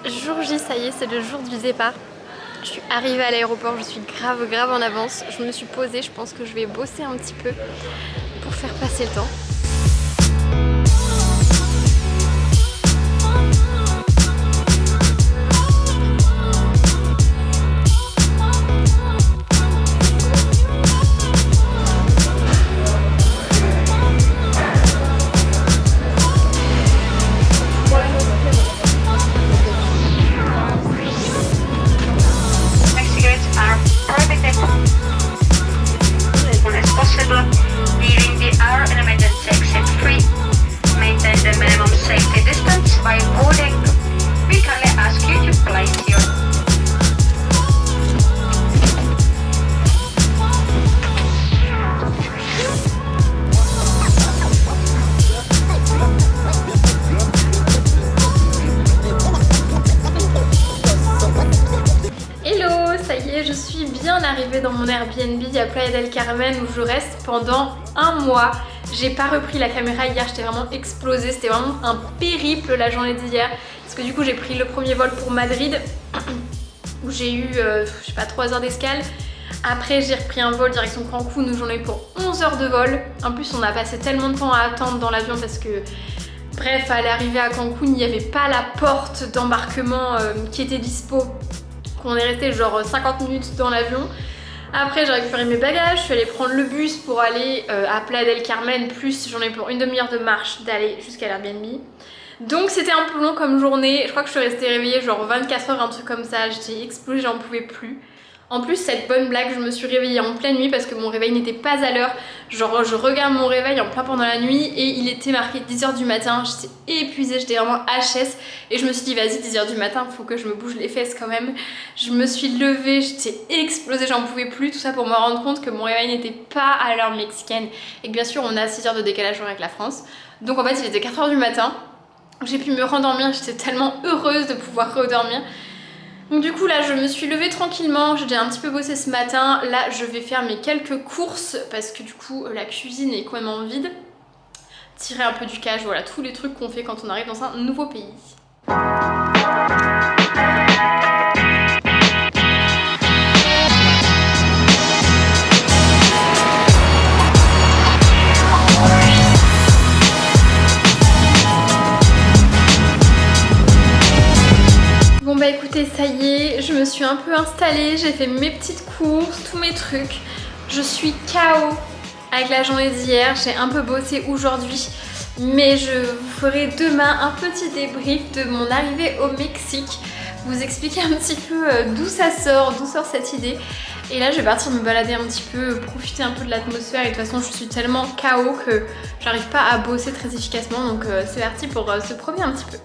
Jour J, ça y est, c'est le jour du départ. Je suis arrivée à l'aéroport, je suis grave en avance. Je me suis posée, je pense que je vais bosser un petit peu pour faire passer le temps. Arrivée dans mon Airbnb à Playa del Carmen où je reste pendant un mois. J'ai pas repris la caméra hier, j'étais vraiment explosée, c'était vraiment un périple la journée d'hier parce que du coup j'ai pris le premier vol pour Madrid où j'ai eu je sais pas 3 heures d'escale. Après j'ai repris un vol direction Cancun où j'en ai eu pour 11 heures de vol. En plus on a passé tellement de temps à attendre dans l'avion parce que bref, à l'arrivée à Cancun il n'y avait pas la porte d'embarquement qui était dispo. On est resté genre 50 minutes dans l'avion. Après j'ai récupéré mes bagages, je suis allée prendre le bus pour aller à Playa del Carmen, plus j'en ai pour une demi-heure de marche d'aller jusqu'à l'Airbnb. Donc c'était un peu long comme journée, je crois que je suis restée réveillée genre 24 heures, un truc comme ça, j'étais explosée, j'en pouvais plus. En plus cette bonne blague, je me suis réveillée en pleine nuit parce que mon réveil n'était pas à l'heure. Genre je regarde mon réveil en plein pendant la nuit et il était marqué 10h du matin. J'étais épuisée, j'étais vraiment HS et je me suis dit vas-y 10h du matin, faut que je me bouge les fesses quand même. Je me suis levée, j'étais explosée, j'en pouvais plus. Tout ça pour me rendre compte que mon réveil n'était pas à l'heure mexicaine et que bien sûr on a 6 heures de décalage horaire avec la France. Donc en fait il était 4h du matin. J'ai pu me rendormir, j'étais tellement heureuse de pouvoir redormir. Donc du coup là je me suis levée tranquillement, j'ai déjà un petit peu bossé ce matin. Là je vais faire mes quelques courses parce que du coup la cuisine est complètement vide. Tirer un peu du cash, voilà tous les trucs qu'on fait quand on arrive dans un nouveau pays. Bon bah écoutez, ça y est, je me suis un peu installée, j'ai fait mes petites courses, tous mes trucs. Je suis KO avec la journée d'hier, j'ai un peu bossé aujourd'hui, mais je vous ferai demain un petit débrief de mon arrivée au Mexique, vous expliquer un petit peu d'où ça sort, d'où sort cette idée. Et là je vais partir me balader un petit peu, profiter un peu de l'atmosphère et de toute façon je suis tellement KO que j'arrive pas à bosser très efficacement, donc c'est parti pour se promener un petit peu.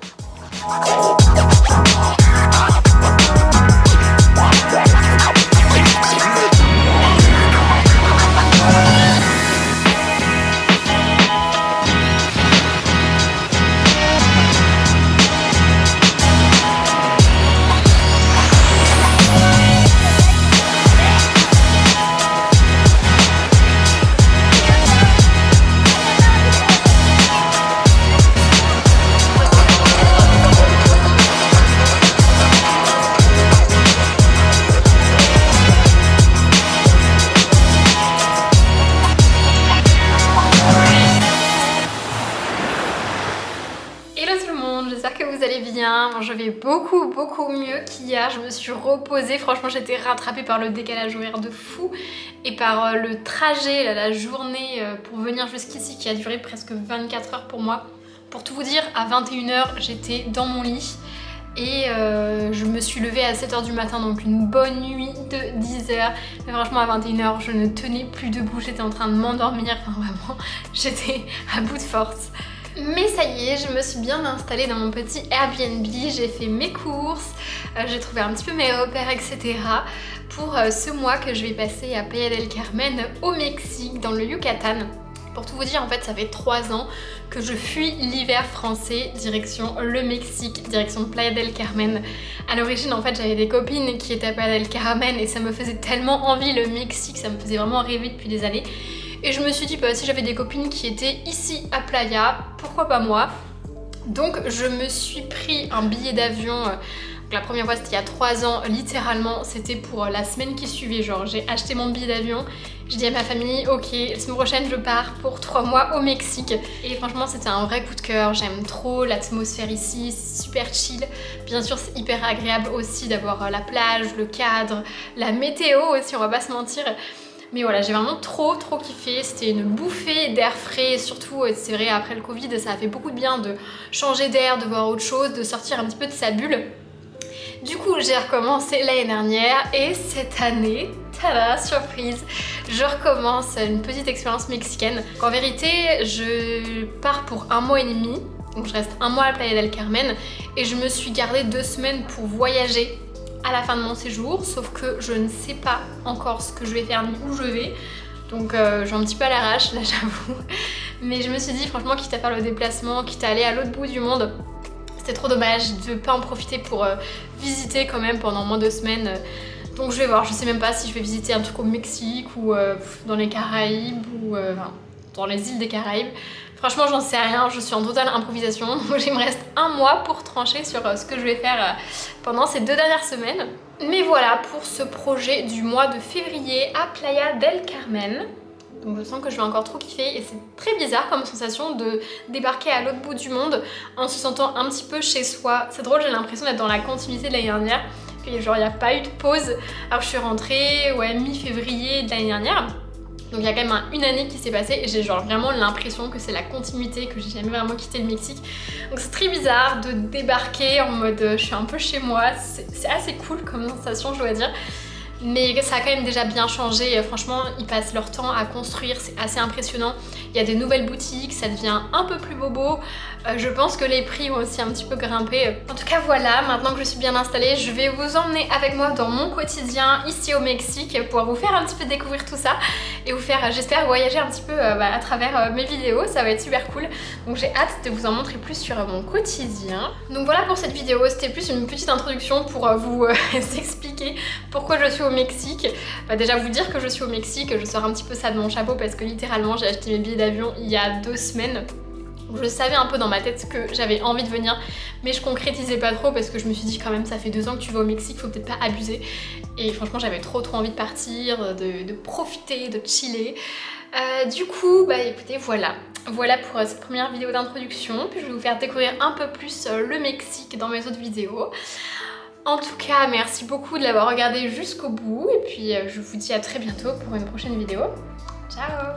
Bon, je vais beaucoup mieux qu'hier, je me suis reposée, franchement j'étais rattrapée par le décalage horaire de fou et par le trajet, la journée pour venir jusqu'ici qui a duré presque 24 heures pour moi. Pour tout vous dire, à 21h j'étais dans mon lit et je me suis levée à 7h du matin, donc une bonne nuit de 10h. Mais franchement à 21h je ne tenais plus debout, j'étais en train de m'endormir, enfin vraiment j'étais à bout de force. Mais ça y est, je me suis bien installée dans mon petit Airbnb, j'ai fait mes courses, j'ai trouvé un petit peu mes repères, etc. pour ce mois que je vais passer à Playa del Carmen au Mexique, dans le Yucatan. Pour tout vous dire, en fait, ça fait 3 ans que je fuis l'hiver français, direction le Mexique, direction Playa del Carmen. À l'origine, en fait, j'avais des copines qui étaient à Playa del Carmen et ça me faisait tellement envie, le Mexique, ça me faisait vraiment rêver depuis des années. Et je me suis dit, bah, si j'avais des copines qui étaient ici à Playa, pourquoi pas moi? Donc je me suis pris un billet d'avion Donc la première fois c'était il y a 3 ans, littéralement c'était pour la semaine qui suivait, genre j'ai acheté mon billet d'avion, j'ai dit à ma famille ok la semaine prochaine je pars pour 3 mois au Mexique et franchement c'était un vrai coup de cœur, j'aime trop l'atmosphère ici, c'est super chill, bien sûr c'est hyper agréable aussi d'avoir la plage, le cadre, la météo aussi on va pas se mentir. Mais voilà, j'ai vraiment trop kiffé, c'était une bouffée d'air frais, surtout c'est vrai après le Covid ça a fait beaucoup de bien de changer d'air, de voir autre chose, de sortir un petit peu de sa bulle. Du coup j'ai recommencé l'année dernière et cette année, tada, surprise, je recommence une petite expérience mexicaine. En vérité je pars pour 1 mois et demi, donc je reste 1 mois à Playa del Carmen et je me suis gardée 2 semaines pour voyager à la fin de mon séjour, sauf que je ne sais pas encore ce que je vais faire ni où je vais, donc je vais un petit peu à l'arrache là j'avoue, mais je me suis dit franchement quitte à faire le déplacement, quitte à aller à l'autre bout du monde, c'était trop dommage de pas en profiter pour visiter quand même pendant moins de 2 semaines, donc je vais voir, je sais même pas si je vais visiter un truc au Mexique ou dans les Caraïbes ou enfin, dans les îles des Caraïbes. Franchement j'en sais rien, je suis en totale improvisation, donc il me reste 1 mois pour trancher sur ce que je vais faire pendant ces 2 dernières semaines. Mais voilà pour ce projet du mois de février à Playa del Carmen. Donc je sens que je vais encore trop kiffer et c'est très bizarre comme sensation de débarquer à l'autre bout du monde en se sentant un petit peu chez soi. C'est drôle, j'ai l'impression d'être dans la continuité de l'année dernière, que genre il n'y a pas eu de pause. Alors je suis rentrée mi-février de l'année dernière. Donc il y a quand même une année qui s'est passée et j'ai genre vraiment l'impression que c'est la continuité, que j'ai jamais vraiment quitté le Mexique. Donc c'est très bizarre de débarquer en mode je suis un peu chez moi, c'est assez cool comme sensation je dois dire. Mais ça a quand même déjà bien changé, franchement ils passent leur temps à construire, c'est assez impressionnant. Il y a des nouvelles boutiques, ça devient un peu plus bobo. Je pense que les prix ont aussi un petit peu grimpé. En tout cas voilà, maintenant que je suis bien installée, je vais vous emmener avec moi dans mon quotidien ici au Mexique pour vous faire un petit peu découvrir tout ça et vous faire, j'espère, voyager un petit peu à travers mes vidéos, ça va être super cool. Donc j'ai hâte de vous en montrer plus sur mon quotidien. Donc voilà pour cette vidéo, c'était plus une petite introduction pour vous expliquer pourquoi je suis au Mexique. Déjà vous dire que je suis au Mexique, je sors un petit peu ça de mon chapeau parce que littéralement j'ai acheté mes billets d'avion il y a 2 semaines. Je savais un peu dans ma tête que j'avais envie de venir, mais je concrétisais pas trop parce que je me suis dit quand même ça fait 2 ans que tu vas au Mexique, faut peut-être pas abuser. Et franchement j'avais trop envie de partir, de profiter, de chiller. Du coup bah écoutez voilà pour cette première vidéo d'introduction, puis je vais vous faire découvrir un peu plus le Mexique dans mes autres vidéos. En tout cas merci beaucoup de l'avoir regardé jusqu'au bout et puis je vous dis à très bientôt pour une prochaine vidéo. Ciao.